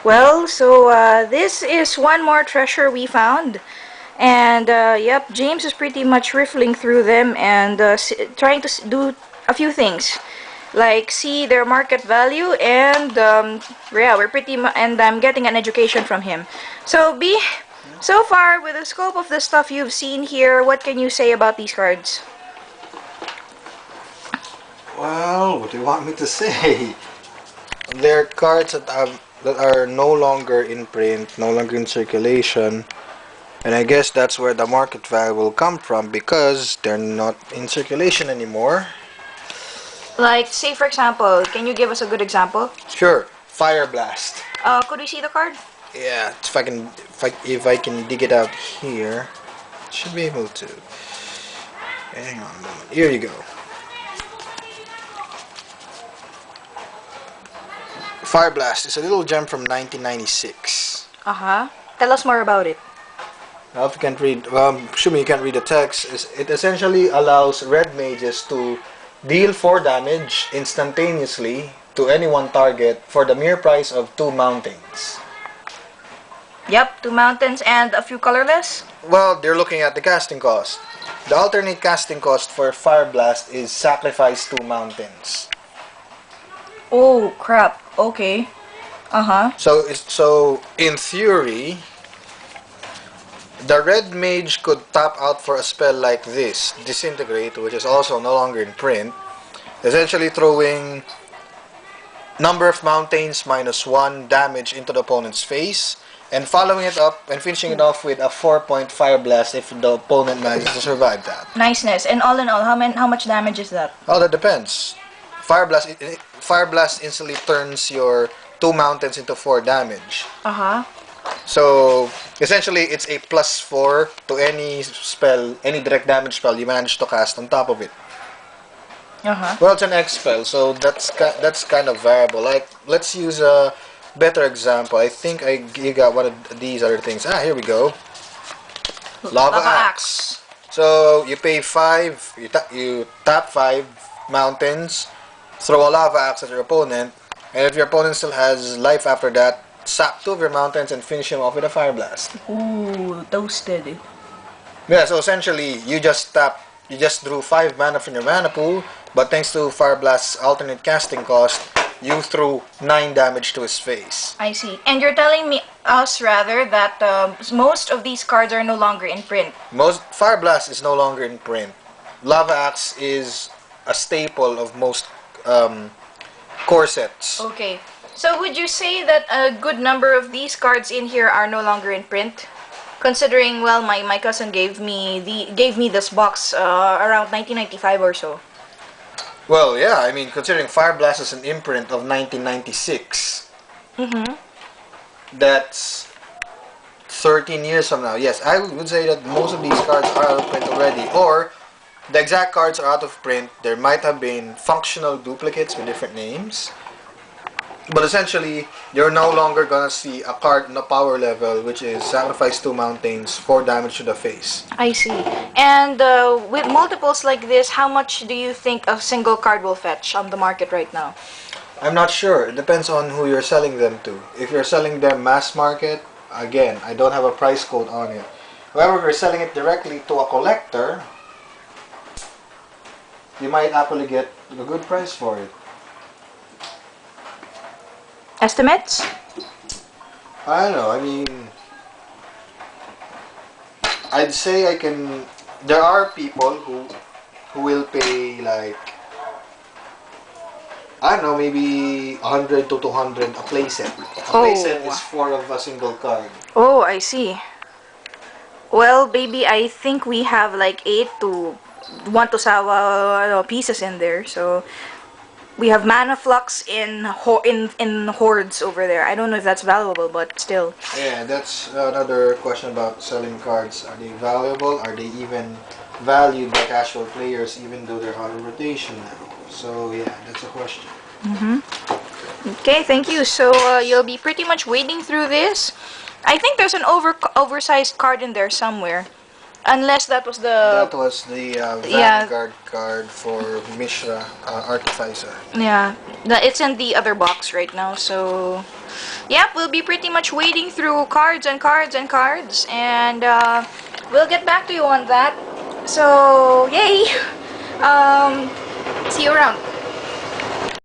Well, so this is one more treasure we found. And yep, James is pretty much riffling through them and trying to do a few things. Like see their market value and yeah, and I'm getting an education from him. So so far with the scope of the stuff you've seen here, what can you say about these cards? Well, what do you want me to say? They're cards that are no longer in print, no longer in circulation, and I guess that's where the market value will come from because they're not in circulation anymore. Like, say for example, can you give us a good example? Sure, Fire Blast. Could we see the card? Yeah, if I can dig it out here, should be able to. Hang on a moment. Here you go. Fire Blast is a little gem from 1996. Uh-huh. Tell us more about it. Now, if you can't read, assuming you can't read the text, it essentially allows red mages to deal 4 damage instantaneously to any one target for the mere price of 2 mountains. Yep, 2 mountains and a few colorless. Well, they're looking at the casting cost. The alternate casting cost for Fire Blast is sacrifice 2 mountains. Oh, crap. Okay. Uh-huh. So in theory, the red mage could tap out for a spell like this, Disintegrate, which is also no longer in print, essentially throwing number of mountains -1 damage into the opponent's face, and following it up and finishing it off with a 4-point Fire Blast if the opponent manages to survive that. Niceness. And all in all, how much damage is that? Oh, that depends. Fire Blast instantly turns your 2 mountains into 4 damage. Uh-huh. So essentially, it's a +4 to any spell, any direct damage spell you manage to cast on top of it. Uh-huh. Well, it's an X spell, so that's kind of variable. Like, let's use a better example. I think you got one of these other things. Ah, here we go. Lava Axe. So you pay 5, you tap 5 mountains, throw a Lava Axe at your opponent, and if your opponent still has life after that, sap 2 of your mountains and finish him off with a Fire Blast. Ooh, toasted. Yeah, so essentially, you just drew 5 mana from your mana pool, but thanks to Fire Blast's alternate casting cost, you threw 9 damage to his face. I see. And you're telling us rather that most of these cards are no longer in print. Fire Blast is no longer in print. Lava Axe is a staple of most core sets. Okay. So would you say that a good number of these cards in here are no longer in print? Considering, well, my cousin gave me this box around 1995 or so. Well, yeah, I mean, considering Fire Blast is an imprint of 1996, that's 13 years from now. Yes, I would say that most of these cards are out of print already, or the exact cards are out of print. There might have been functional duplicates with different names. But essentially, you're no longer gonna see a card in the power level, which is sacrifice 2 mountains, 4 damage to the face. I see. And with multiples like this, how much do you think a single card will fetch on the market right now? I'm not sure. It depends on who you're selling them to. If you're selling them mass market, again, I don't have a price code on it. However, if you're selling it directly to a collector, you might actually get a good price for it. Estimates? I don't know. I mean, I'd say there are people who will pay like, I don't know, maybe 100 to 200 a playset. A playset is 4 of a single card. Oh, I see. Well, baby, I think we have like 8 to 1 to Sawa pieces in there. So we have Mana Flux in hordes over there. I don't know if that's valuable, but still. Yeah, that's another question about selling cards. Are they valuable? Are they even valued by casual players, even though they're out of rotation now? So yeah, that's a question. Okay, thank you. So you'll be pretty much wading through this. I think there's an oversized card in there somewhere. Unless that was the Vanguard card for Mishra Artificer. Yeah, it's in the other box right now. So yep, we'll be pretty much wading through cards and cards and cards, and we'll get back to you on that. So, yay! See you around.